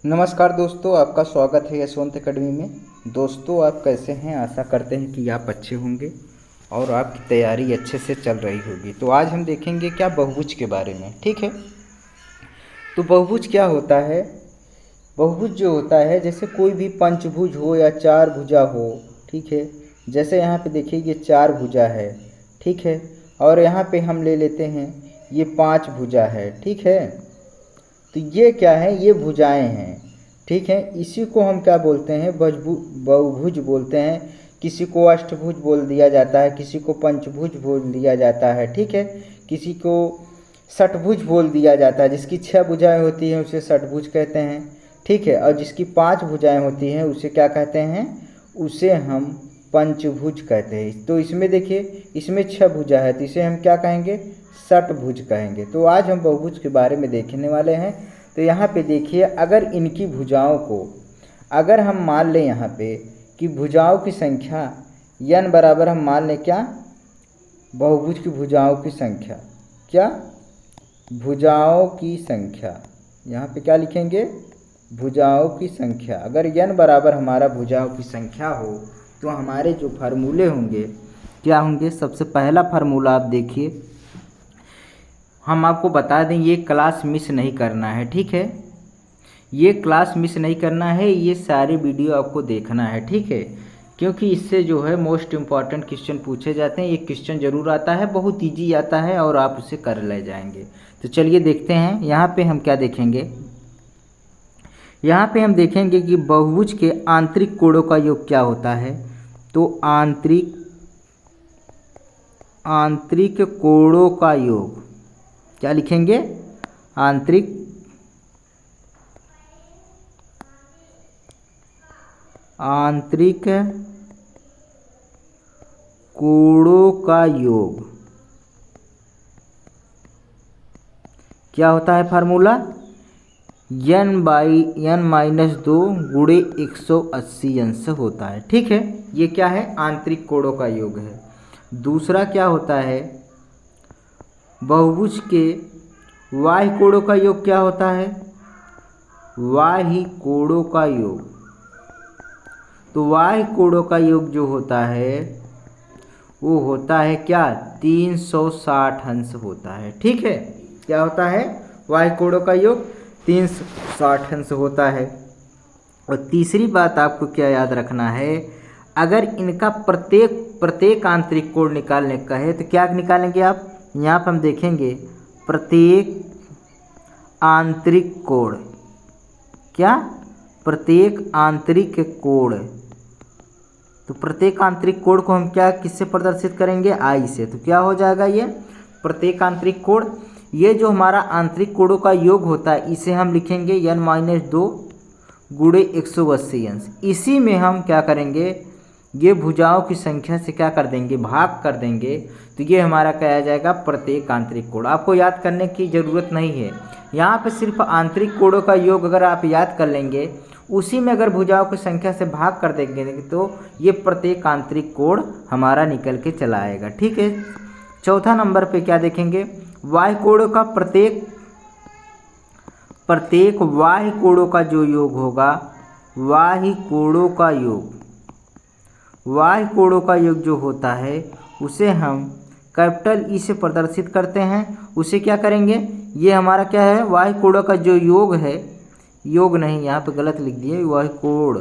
नमस्कार दोस्तों, आपका स्वागत है यशवंत एकेडमी में। दोस्तों, आप कैसे हैं? आशा करते हैं कि आप अच्छे होंगे और आपकी तैयारी अच्छे से चल रही होगी। तो आज हम देखेंगे क्या बहुभुज के बारे में, ठीक है। तो बहुभुज क्या होता है? बहुभुज जो होता है, जैसे कोई भी पंचभुज हो या चार भुजा हो, ठीक है। जैसे यहाँ पे देखिए ये चार भुजा है, ठीक है। और यहाँ पे हम ले लेते हैं ये पांच भुजा है, ठीक है। तो ये क्या है? ये भुजाएं हैं, ठीक है। इसी को हम क्या बोलते हैं? बहुभुज बोलते हैं। किसी को अष्टभुज बोल दिया जाता है, किसी को पंचभुज बोल दिया जाता है, ठीक है। किसी को षटभुज बोल दिया जाता है। जिसकी छह भुजाएं होती हैं उसे षटभुज कहते हैं, ठीक है। और जिसकी पांच भुजाएं होती हैं उसे क्या कहते हैं? उसे हम पंचभुज कहते हैं। तो इसमें देखिए, इसमें छह भुजा है तो इसे हम क्या कहेंगे? षटभुज कहेंगे। तो आज हम बहुभुज के बारे में देखने वाले हैं। तो यहाँ पे देखिए, अगर इनकी भुजाओं को अगर हम मान लें यहाँ पे कि भुजाओं की संख्या n बराबर, हम मान लें क्या? बहुभुज की भुजाओं की संख्या, क्या? भुजाओं की संख्या। यहाँ पे क्या लिखेंगे? भुजाओं की संख्या। अगर n बराबर हमारा भुजाओं की संख्या हो तो हमारे जो फार्मूले होंगे क्या होंगे? सबसे पहला फार्मूला आप देखिए, हम आपको बता दें ये क्लास मिस नहीं करना है, ठीक है। ये क्लास मिस नहीं करना है, ये सारे वीडियो आपको देखना है, ठीक है। क्योंकि इससे जो है मोस्ट इम्पॉर्टेंट क्वेश्चन पूछे जाते हैं। ये क्वेश्चन ज़रूर आता है, बहुत इजी आता है और आप उसे कर ले जाएंगे। तो चलिए देखते हैं। यहाँ पे हम क्या देखेंगे? यहाँ पे हम देखेंगे कि बहुभुज के आंतरिक कोणों का योग क्या होता है। तो आंतरिक कोणों का योग क्या लिखेंगे? आंतरिक कोणों का योग क्या होता है? फार्मूला n/n-2 गुणे 180 अंश होता है, ठीक है। ये क्या है? आंतरिक कोणों का योग है। दूसरा क्या होता है? बहुभुज के बाह्य कोणों का योग क्या होता है? बाह्य कोणों का योग। तो बाह्य कोणों का योग जो होता है वो होता है क्या? 360 अंश होता है, ठीक है। क्या होता है? बाह्य कोणों का योग 360 अंश होता है। और तीसरी बात आपको क्या याद रखना है? अगर इनका प्रत्येक आंतरिक कोण निकालने का है तो क्या निकालेंगे आप? यहाँ पर हम देखेंगे प्रत्येक आंतरिक कोण। क्या? प्रत्येक आंतरिक कोण। तो प्रत्येक आंतरिक कोण को हम क्या किससे प्रदर्शित करेंगे? आई से। तो क्या हो जाएगा ये? प्रत्येक आंतरिक कोण। ये जो हमारा आंतरिक कोणों का योग होता है इसे हम लिखेंगे n-2 गुणे 180 अंश। इसी में हम क्या करेंगे? ये भुजाओं की संख्या से क्या कर देंगे? भाग कर देंगे। तो ये हमारा क्या आ जाएगा? प्रत्येक आंतरिक कोण। आपको याद करने की ज़रूरत नहीं है। यहाँ पे सिर्फ आंतरिक कोणों का योग अगर आप याद कर लेंगे, उसी में अगर भुजाओं की संख्या से भाग कर देंगे तो ये प्रत्येक आंतरिक कोण हमारा निकल के चला आएगा, ठीक है। चौथा नंबर पे क्या देखेंगे? बाह्य कोणों का प्रत्येक बाह्य कोणों का जो योग होगा, बाह्य कोणों का योग जो होता है उसे हम कैपिटल ई से प्रदर्शित करते हैं। उसे क्या करेंगे? ये हमारा क्या है? बाह्य कोणों का जो योग है, योग नहीं, यहाँ पे गलत लिख दिए। बाह्य कोण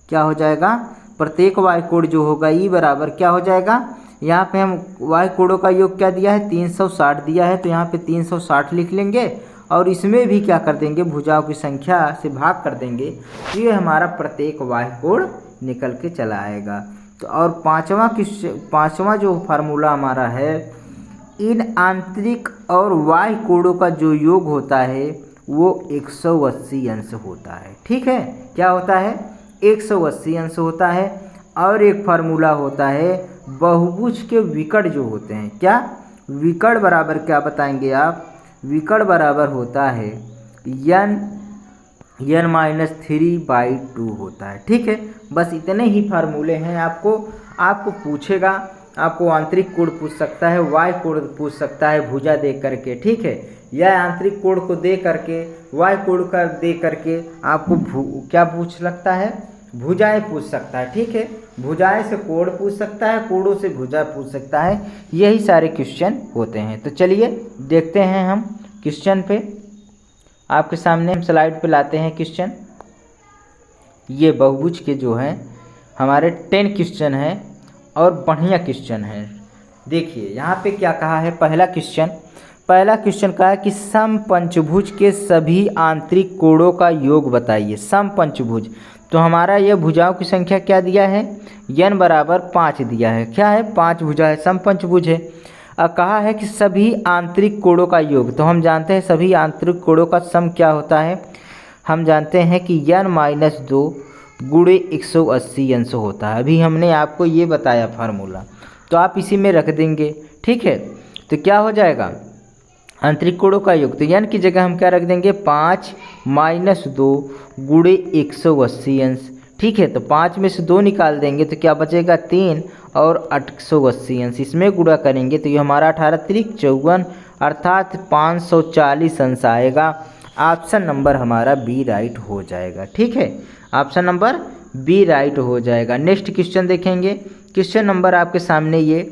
क्या हो जाएगा? प्रत्येक बाह्य कोण जो होगा ई बराबर क्या हो जाएगा? यहाँ पे हम बाह्य कोणों का योग क्या दिया है? 360 दिया है। तो यहाँ पे 360 लिख लेंगे और इसमें भी क्या कर देंगे? भुजाओं की संख्या से भाग कर देंगे। ये हमारा प्रत्येक बाह्य कोण निकल के चला आएगा। तो और पांचवा जो फार्मूला हमारा है, इन आंतरिक और बाह्य कोणों का जो योग होता है वो 180 अंश होता है, ठीक है। क्या होता है? 180 अंश होता है। और एक फार्मूला होता है बहुभुज के विकर्ण जो होते हैं। क्या? विकर्ण बराबर क्या बताएंगे आप? विकर्ण बराबर होता है n-3/2 होता है, ठीक है। बस इतने ही फार्मूले हैं। आपको पूछेगा, आपको आंतरिक कोण पूछ सकता है, बाह्य कोण पूछ सकता है भुजा देख करके, ठीक है। या आंतरिक कोण को दे करके वाय कोण का दे करके आपको क्या पूछ सकता है, भुजाएं पूछ सकता है। ठीक है, भुजाएं से कोण पूछ सकता है, कोणों से भुजा पूछ सकता है, यही सारे क्वेश्चन होते हैं। तो चलिए देखते हैं हम क्वेश्चन पे। आपके सामने हम स्लाइड पे लाते हैं क्वेश्चन। ये बहुभुज के जो हैं हमारे 10 क्वेश्चन हैं और बढ़िया क्वेश्चन है। देखिए यहाँ पे क्या कहा है। पहला क्वेश्चन कहा है कि समपंचभुज के सभी आंतरिक कोणों का योग बताइए। समपंचभुज, तो हमारा यह भुजाओं की संख्या क्या दिया है, n बराबर 5 दिया है। क्या है, 5 भुजा है, समपंचभुज है। कहा है कि सभी आंतरिक कोणों का योग, तो हम जानते हैं सभी आंतरिक कोणों का सम क्या होता है, हम जानते हैं कि n-2 गुणे 180 अंश होता है। अभी हमने आपको ये बताया फार्मूला, तो आप इसी में रख देंगे। ठीक है, तो क्या हो जाएगा, आंतरिक कोणों का योग, तो n की जगह हम क्या रख देंगे, 5-2 गुणे 180 अंश। ठीक है, तो 5 में से 2 निकाल देंगे तो क्या बचेगा, 3 और 880 अंश, इसमें गुणा करेंगे तो ये हमारा 18×3 = 54 अर्थात 540 अंश आएगा। ऑप्शन नंबर हमारा बी राइट हो जाएगा। ठीक है, ऑप्शन नंबर बी राइट हो जाएगा। नेक्स्ट क्वेश्चन देखेंगे। क्वेश्चन नंबर आपके सामने ये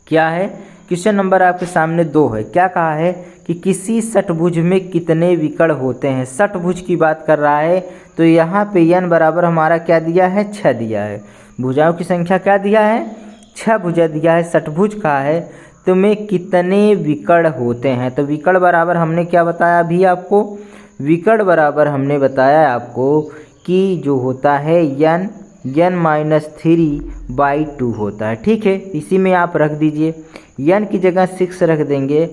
क्या है, क्वेश्चन नंबर आपके सामने 2 है। क्या कहा है कि किसी षटभुज में कितने विकर्ण होते हैं। षटभुज की बात कर रहा है, तो यहाँ पे n बराबर हमारा क्या दिया है, 6 दिया है। भुजाओं की संख्या क्या दिया है, 6 भुजा दिया है। षटभुज का है तो में कितने विकर्ण होते हैं, तो विकर्ण बराबर हमने क्या बताया अभी आपको, विकर्ण बराबर हमने बताया आपको कि जो होता है n-3/2 होता है। ठीक है, इसी में आप रख दीजिए, n की जगह 6 रख देंगे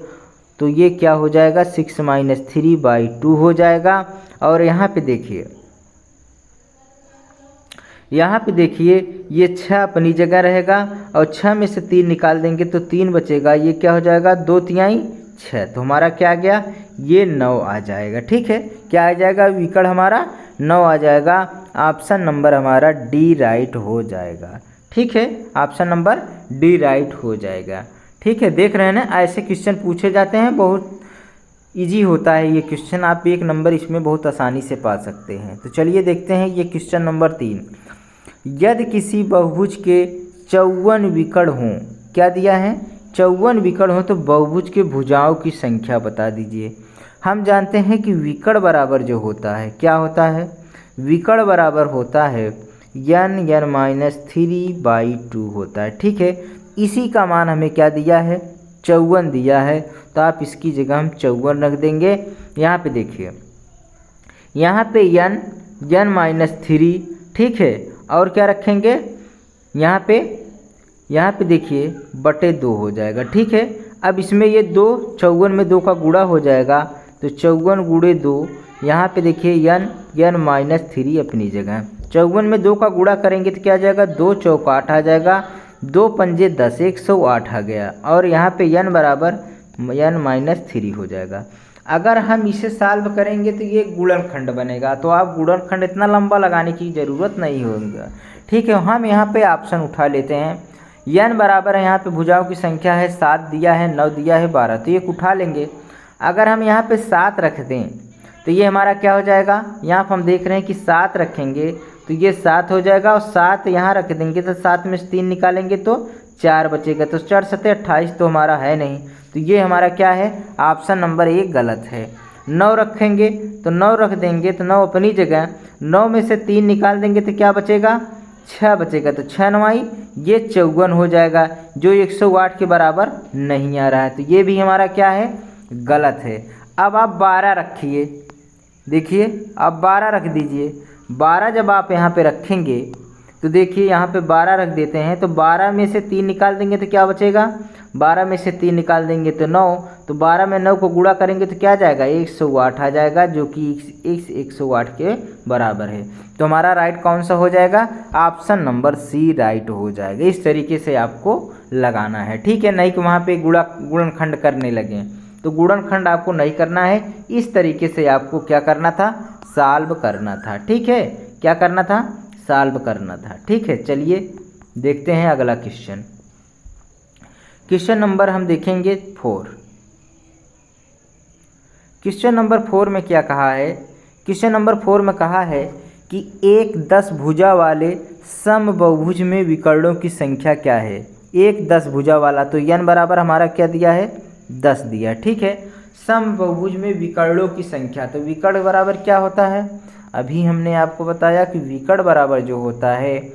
तो ये क्या हो जाएगा, 6-3/2 हो जाएगा। और यहाँ पे देखिए, ये 6 अपनी जगह रहेगा और 6 में से 3 निकाल देंगे तो 3 बचेगा, ये क्या हो जाएगा, 2×3 = 6, तो हमारा क्या आ गया, ये 9 आ जाएगा। ठीक है, क्या आ जाएगा, विकर्ण हमारा 9 आ जाएगा। ऑप्शन नंबर हमारा डी राइट हो जाएगा। ठीक है, ऑप्शन नंबर डी राइट हो जाएगा। ठीक है, देख रहे हैं ना, ऐसे क्वेश्चन पूछे जाते हैं, बहुत इजी होता है ये क्वेश्चन, आप 1 नंबर इसमें बहुत आसानी से पा सकते हैं। तो चलिए देखते हैं ये क्वेश्चन नंबर 3। यदि किसी बहुभुज के 54 विकर्ण हों, क्या दिया है, 54 विकर्ण हो तो बहुभुज के भुजाओं की संख्या बता दीजिए। हम जानते हैं कि विकर्ण बराबर जो होता है क्या होता है, विकर्ण बराबर होता है n-3/2 होता है। ठीक है, इसी का मान हमें क्या दिया है, 54 दिया है, तो आप इसकी जगह हम 54 रख देंगे। यहाँ पे देखिए, यहाँ पे n-3, ठीक है, और क्या रखेंगे, यहाँ पे देखिए /2 हो जाएगा। ठीक है, अब इसमें ये 2 54 में 2 का गुणा हो जाएगा, तो 54 × 2, यहाँ पे देखिए n-3 अपनी जगह, 54 में 2 का गुणा करेंगे तो क्या आ जाएगा, 2 × 4 = 8 आ जाएगा, 2 × 5 = 10, 108 आ गया। और यहाँ पे n बराबर n-3 हो जाएगा। अगर हम इसे सॉल्व करेंगे तो ये गुणनखंड बनेगा, तो आप गुणनखंड इतना लंबा लगाने की ज़रूरत नहीं होगा। ठीक है, हम यहाँ पे ऑप्शन उठा लेते हैं। n बराबर है, यहाँ पे भुजाओं की संख्या है 7 दिया है, 9 दिया है, 12, तो ये उठा लेंगे। अगर हम यहाँ पे 7 रख दें तो ये हमारा क्या हो जाएगा, यहाँ पर हम देख रहे हैं कि 7 रखेंगे तो ये 7 हो जाएगा, और 7 यहाँ रख देंगे तो 7 में से 3 निकालेंगे तो 4 बचेगा, तो 4 × 7 = 28, तो हमारा है नहीं, तो ये हमारा क्या है, ऑप्शन नंबर 1 गलत है। 9 रखेंगे तो 9 रख देंगे तो 9 अपनी जगह, 9 में से 3 निकाल देंगे तो क्या बचेगा, 6 बचेगा, तो 6×9 ये 54 हो जाएगा, जो 108 के बराबर नहीं आ रहा है, तो ये भी हमारा क्या है, गलत है। अब आप 12 रखिए, देखिए अब 12 रख दीजिए। 12 जब आप यहाँ पे रखेंगे तो देखिए यहाँ पे 12 रख देते हैं, तो 12 में से 3 निकाल देंगे तो क्या बचेगा, 12 में से 3 निकाल देंगे तो 9, तो 12 में 9 को गुणा करेंगे तो क्या आ जाएगा, 108 आ जाएगा, जो कि 108 के बराबर है। तो हमारा राइट कौन सा हो जाएगा, ऑप्शन नंबर सी राइट हो जाएगा। इस तरीके से आपको लगाना है। ठीक है, नहीं कि वहाँ पे गुणनखंड करने लगे, तो गुणनखंड आपको नहीं करना है, इस तरीके से आपको क्या करना था, सॉल्व करना था। ठीक है, क्या करना था, सॉल्व करना था। ठीक है, चलिए देखते हैं अगला क्वेश्चन। क्वेश्चन नंबर हम देखेंगे 4। क्वेश्चन नंबर 4 में क्या कहा है? क्वेश्चन नंबर 4 में कहा है कि एक 10 भुजा वाले समबहुभुज में विकर्णों की संख्या क्या है? एक 10 भुजा वाला, तो n बराबर हमारा क्या दिया है? 10 दिया, ठीक है। समबहुभुज में विकर्णों की संख्या, तो विकर्ण बराबर क्या होता है? अभी हमने आपको बताया कि विकर्ण बराबर जो होता है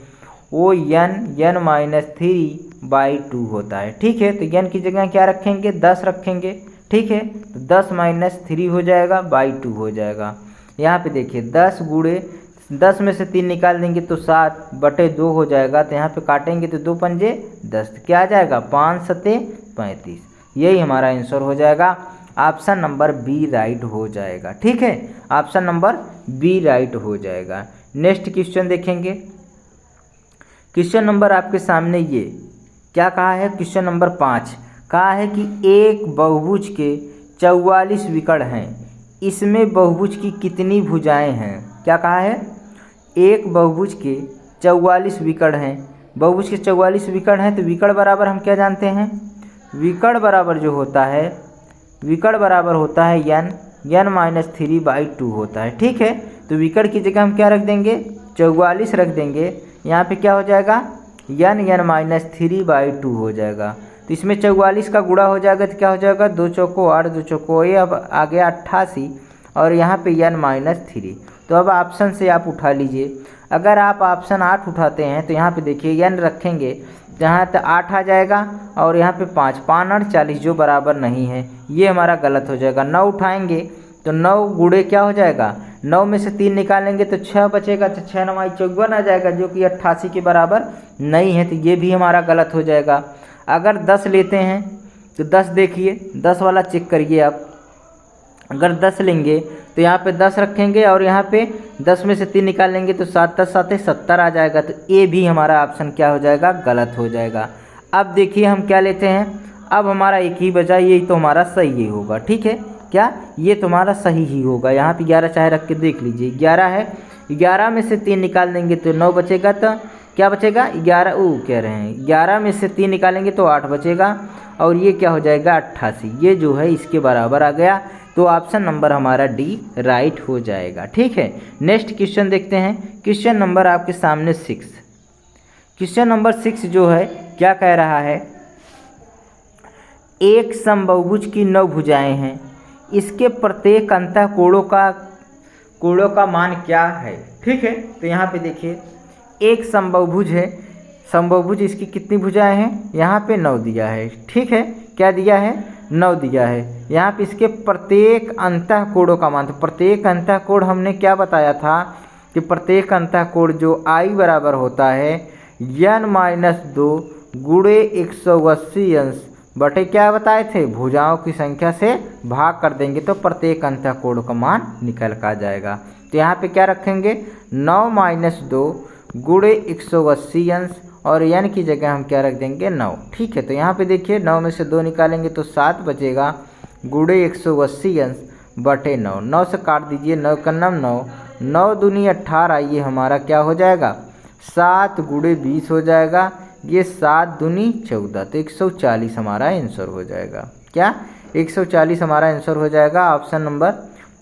वो n-3/2 होता है, ठीक है। तो n की जगह क्या रखेंगे? 10 रखेंगे, ठीक है। तो 10 - 3 हो जाएगा, बाई 2 हो जाएगा। यहाँ पे देखिए 10 गुणे 10 में से 3 निकाल देंगे तो 7/2 हो जाएगा। तो यहाँ पे काटेंगे तो 2 पंजे 10, क्या आ जाएगा? 5 सते 35। यही हमारा आंसर हो जाएगा। ऑप्शन नंबर बी राइट हो जाएगा, ठीक है। ऑप्शन नंबर बी राइट हो जाएगा। नेक्स्ट क्वेश्चन देखेंगे। क्वेश्चन नंबर आपके सामने ये क्या कहा है? क्वेश्चन नंबर 5 कहा है कि एक बहुभुज के 44 विकर्ण हैं, इसमें बहुभुज की कितनी भुजाएं हैं? क्या कहा है? एक बहुभुज के 44 विकर्ण हैं, बहुभुज के 44 विकर्ण हैं, तो विकर्ण बराबर हम क्या जानते हैं? विकर्ण बराबर जो होता है, विकर्ण बराबर होता है n-3/2 होता है, ठीक है। तो विकर्ण की जगह हम क्या रख देंगे? 44 रख देंगे। यहाँ पे क्या हो जाएगा? n-3/2 हो जाएगा। तो इसमें 44 का गुणा हो जाएगा तो क्या हो जाएगा? 2 चौको 8, 2 चौको ये, अब आ गया 88 और यहाँ पे n-3। तो अब ऑप्शन से आप उठा लीजिए। अगर आप ऑप्शन 8 उठाते हैं तो यहाँ पे देखिए n रखेंगे, जहाँ तक 8 आ जाएगा और यहाँ पे 5 8 40 जो बराबर नहीं है, ये हमारा गलत हो जाएगा। 9 उठाएंगे तो 9 गुणे क्या हो जाएगा? 9 में से 3 निकालेंगे तो 6 बचेगा, तो 6 9 54 आ जाएगा, जो कि 88 के बराबर नहीं है, तो ये भी हमारा गलत हो जाएगा। अगर 10 लेते हैं तो 10 देखिए, 10 वाला चेक करिए आप। अगर 10 लेंगे तो यहाँ पे 10 रखेंगे और यहाँ पे 10 में से 3 निकालेंगे तो 7 10 7 70 आ जाएगा। तो ए भी हमारा ऑप्शन क्या हो जाएगा? गलत हो जाएगा। अब देखिए हम क्या लेते हैं, अब हमारा एक ही बचा, यही तो हमारा सही ही होगा, ठीक है। क्या ये तुम्हारा सही ही होगा? यहाँ पे 11 चाहे रख के देख लीजिए, 11 है, 11 में से 3 निकाल देंगे तो 9 बचेगा, तो क्या बचेगा? 11 कह रहे हैं 11 में से 3 निकालेंगे तो 8 बचेगा और ये क्या हो जाएगा? 88। ये जो है इसके बराबर आ गया। तो ऑप्शन नंबर हमारा डी राइट हो जाएगा, ठीक है। नेक्स्ट क्वेश्चन देखते हैं। क्वेश्चन नंबर आपके सामने 6। क्वेश्चन नंबर 6 जो है क्या कह रहा है? एक समबहुभुज की 9 भुजाएं हैं, इसके प्रत्येक अंतःकोणों का मान क्या है? ठीक है। तो यहाँ पे देखिए एक समबहुभुज है, समबहुभुज इसकी कितनी भुजाएं हैं? यहाँ पे 9 दिया है, ठीक है। क्या दिया है? 9 दिया है। यहाँ पे इसके प्रत्येक अंतःकोणों का मान, तो प्रत्येक अंतःकोण हमने क्या बताया था कि प्रत्येक अंतःकोण जो I बराबर होता है n-2 गुणे 180 अंश बटे क्या बताए थे? भुजाओं की संख्या से भाग कर देंगे तो प्रत्येक अंतःकोण का मान निकल कर आ जाएगा। तो यहाँ पे क्या रखेंगे? 9 - 2 गुणे 180 अंश और n की जगह हम क्या रख देंगे? 9, ठीक है। तो यहाँ पे देखिए 9 में से 2 निकालेंगे तो 7 बचेगा, गुणे 180 अंश बटे 9, 9 से काट दीजिए, 9 का 9, 9 दूनी 18, ये हमारा क्या हो जाएगा? 7 गुणे 20 हो जाएगा, ये 7 दूनी 14, तो 140 हमारा आंसर हो जाएगा। क्या? 140 हमारा आंसर हो जाएगा। ऑप्शन नंबर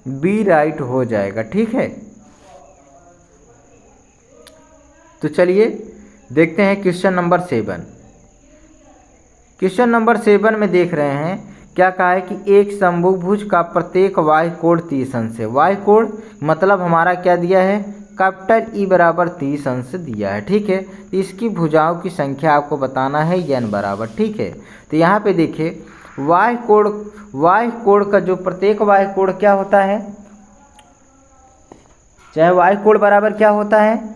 बी राइट हो जाएगा, ठीक है। तो चलिए देखते हैं क्वेश्चन नंबर 7। क्वेश्चन नंबर 7 में देख रहे हैं क्या कहा है कि एक समबहुभुज का प्रत्येक y कोण 30 अंश है। y कोण मतलब हमारा क्या दिया है? कैपिटल E बराबर 30 अंश दिया है, ठीक है। तो इसकी भुजाओं की संख्या आपको बताना है n बराबर, ठीक है। तो यहाँ पे देखिए y कोण का जो प्रत्येक y कोण क्या होता है? चाहे y कोण बराबर क्या होता है?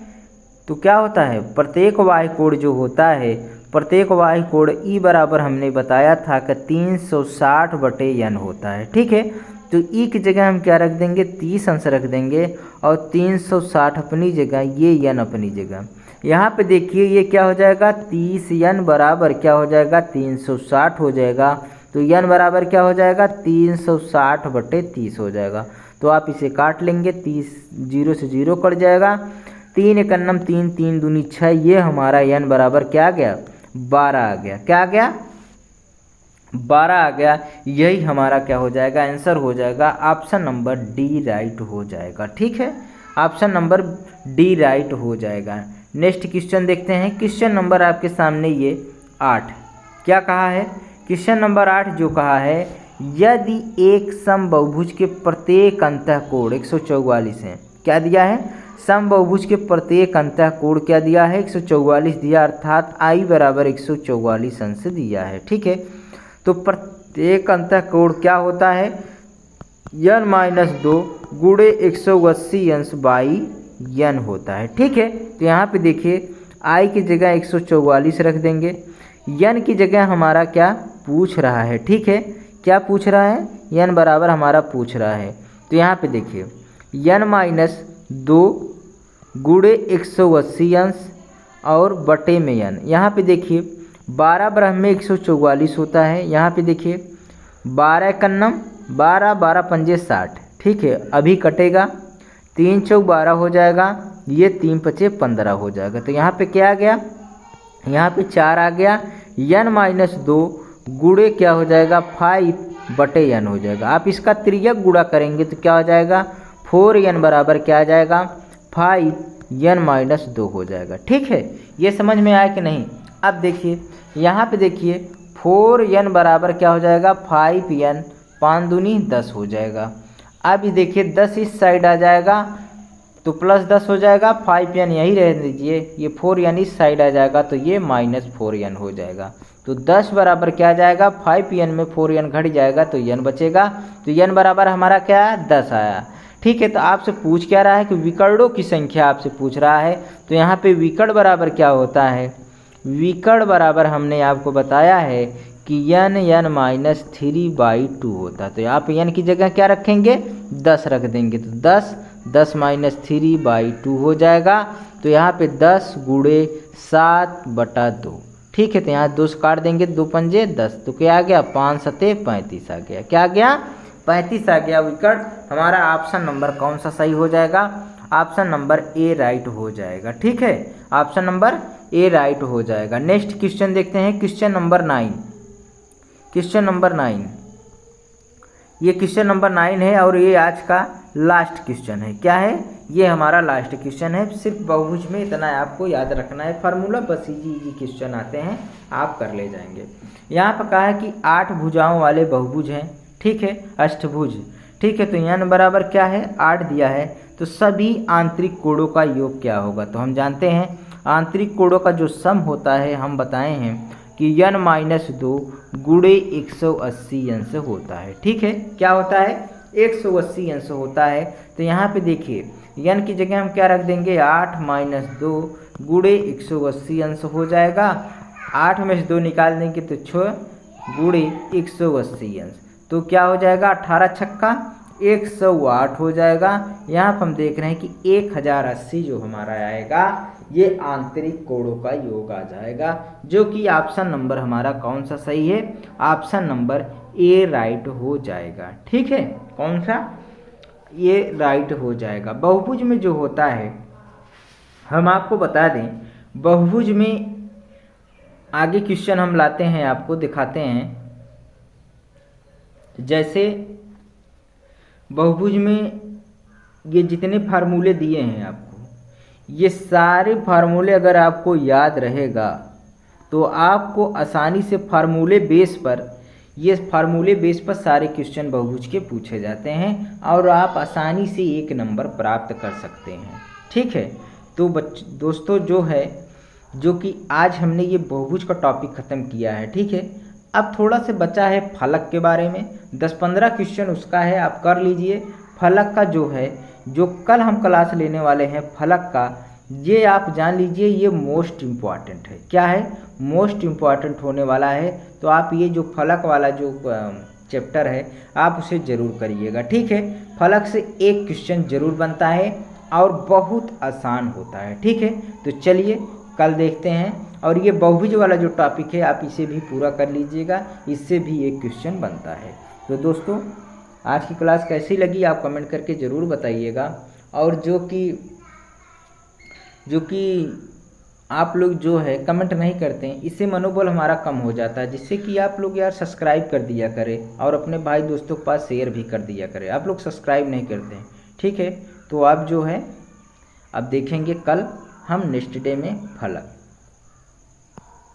तो क्या होता है? प्रत्येक y कोण जो होता है, प्रत्येक y कोण E बराबर हमने बताया था कि 360/n होता है, ठीक है। तो E की जगह हम क्या रख देंगे? 30 अंश रख देंगे और 360 अपनी जगह, ये n अपनी जगह। यहाँ पे देखिए ये क्या हो जाएगा? 30n बराबर क्या हो जाएगा? 360 हो जाएगा। तो n बराबर क्या हो जाएगा? 360/30 हो जाएगा। तो आप इसे काट लेंगे, 30 0 से 0 कट जाएगा, 3 1 3 3 दूनी 6, ये हमारा n बराबर क्या आ गया? 12 आ गया। क्या आ गया? 12 आ गया, यही हमारा क्या हो जाएगा, आंसर हो जाएगा। ऑप्शन नंबर डी राइट हो जाएगा। ठीक है, ऑप्शन नंबर डी राइट हो जाएगा। नेक्स्ट क्वेश्चन देखते हैं। क्वेश्चन नंबर आपके सामने ये 8 क्या कहा है, क्वेश्चन नंबर 8 जो कहा है, यदि एक समबहुभुज के प्रत्येक अंतःकोण 144 है, क्या दिया है, समबहुभुज के प्रत्येक अंतःकोण क्या दिया है, 144 दिया, अर्थात आई बराबर 144 अंश दिया है। ठीक है, तो प्रत्येक अंतःकोण क्या होता है, n-2 गुणे 180 अंश बाई n होता है। ठीक है, तो यहाँ पे देखिए आई की जगह 144 रख देंगे, n की जगह हमारा क्या पूछ रहा है। ठीक है, क्या पूछ रहा है, n बराबर हमारा पूछ रहा है। तो यहाँ पे देखिए n-2 गुणे 180 अंश और बटे में n, यहाँ पे देखिए 12 बरह में 144 होता है। यहाँ पे देखिए 12 कन्नम 12, 12 पंजे 60। ठीक है, अभी कटेगा, 3 चौक 12 हो जाएगा, ये 3 पचे 15 हो जाएगा। तो यहाँ पे क्या आ गया, यहाँ पे 4 आ गया, n-2 गुणे क्या हो जाएगा 5 बटे n हो जाएगा। आप इसका तिर्यक गुणा करेंगे तो क्या हो जाएगा, 4n बराबर क्या आ जाएगा 5n-2 हो जाएगा। ठीक है, ये समझ में आया कि नहीं। अब देखिए यहाँ पे देखिए 4n बराबर क्या हो जाएगा 5n, 5 दूनी 10 हो जाएगा। अब ये देखिए 10 इस साइड आ जाएगा तो प्लस 10 हो जाएगा, 5n यही रह दीजिए, ये 4n इस साइड आ जाएगा तो ये -4n हो जाएगा। तो 10 बराबर क्या आ जाएगा, 5n में 4n घट जाएगा तो n बचेगा। तो n बराबर हमारा क्या है 10 आया। ठीक है, तो आपसे पूछ क्या रहा है कि विकर्णों की संख्या आपसे पूछ रहा है। तो यहाँ पे विकर्ण बराबर क्या होता है, विकर्ण बराबर हमने आपको बताया है कि n-3/2 होता है। तो यहाँ पे n की जगह क्या रखेंगे 10 रख देंगे, तो 10 -3/2 हो जाएगा। तो यहाँ पे 10 गुणे 7/2। ठीक है, तो यहाँ 2 से काट देंगे, 2 पंजे 10, तो क्या आ गया 5 सते 35 आ गया, क्या आ गया 35 आ गया। विकर्ण हमारा ऑप्शन नंबर कौन सा सही हो जाएगा, ऑप्शन नंबर ए राइट हो जाएगा। ठीक है, ऑप्शन नंबर ए राइट हो जाएगा। नेक्स्ट क्वेश्चन देखते हैं, क्वेश्चन नंबर 9। क्वेश्चन नंबर 9, ये क्वेश्चन नंबर 9 है और ये आज का लास्ट क्वेश्चन है। क्या है, ये हमारा लास्ट क्वेश्चन है। सिर्फ बहुभुज में इतना आपको याद रखना है, फार्मूला बस इजी क्वेश्चन आते हैं, आप कर ले जाएंगे। यहाँ पर कहा है कि 8 भुजाओं वाले बहुभुज हैं। ठीक है, अष्टभुज। ठीक है, तो n बराबर क्या है 8 दिया है, तो सभी आंतरिक कोणों का योग क्या होगा। तो हम जानते हैं आंतरिक कोणों का जो सम होता है, हम बताए हैं कि n-2 गुणे 180 अंश होता है। ठीक है, क्या होता है 180 अंश होता है। तो यहाँ पे देखिए n की जगह हम क्या रख देंगे 8-2 गुणे 180 अंश हो जाएगा। 8 में से 2 निकाल देंगे तो 6 गुणे 180 अंश, तो क्या हो जाएगा 18 छक्का 108 हो जाएगा। यहाँ पर हम देख रहे हैं कि 1080 जो हमारा आएगा ये आंतरिक कोणों का योग आ जाएगा, जो कि ऑप्शन नंबर हमारा कौन सा सही है, ऑप्शन नंबर ए राइट हो जाएगा। ठीक है, कौन सा, ये राइट हो जाएगा। बहुभुज में जो होता है, हम आपको बता दें बहुभुज में आगे क्वेश्चन हम लाते हैं, आपको दिखाते हैं। जैसे बहुभुज में ये जितने फार्मूले दिए हैं आपको, ये सारे फार्मूले अगर आपको याद रहेगा तो आपको आसानी से फार्मूले बेस पर, ये फार्मूले बेस पर सारे क्वेश्चन बहुभुज के पूछे जाते हैं और आप आसानी से 1 नंबर प्राप्त कर सकते हैं। ठीक है, तो दोस्तों जो है, जो कि आज हमने ये बहुभुज का टॉपिक ख़त्म किया है। ठीक है, अब थोड़ा सा बचा है फलक के बारे में, 10-15 क्वेश्चन उसका है, आप कर लीजिए। फलक का जो है, जो कल हम क्लास लेने वाले हैं फलक का, ये आप जान लीजिए ये मोस्ट इम्पॉर्टेंट है। क्या है, मोस्ट इम्पॉर्टेंट होने वाला है। तो आप ये जो फलक वाला जो चैप्टर है आप उसे ज़रूर करिएगा। ठीक है, फलक से एक क्वेश्चन ज़रूर बनता है और बहुत आसान होता है। ठीक है, तो चलिए कल देखते हैं। और ये बहुभुज वाला जो टॉपिक है आप इसे भी पूरा कर लीजिएगा, इससे भी एक क्वेश्चन बनता है। तो दोस्तों आज की क्लास कैसी लगी आप कमेंट करके ज़रूर बताइएगा। और जो कि आप लोग जो है कमेंट नहीं करते हैं, इससे मनोबल हमारा कम हो जाता है, जिससे कि आप लोग यार सब्सक्राइब कर दिया करें और अपने भाई दोस्तों के पास शेयर भी कर दिया करें। आप लोग सब्सक्राइब नहीं करते हैं, ठीक है। तो आप जो है अब देखेंगे कल हम नेक्स्ट डे में फलक।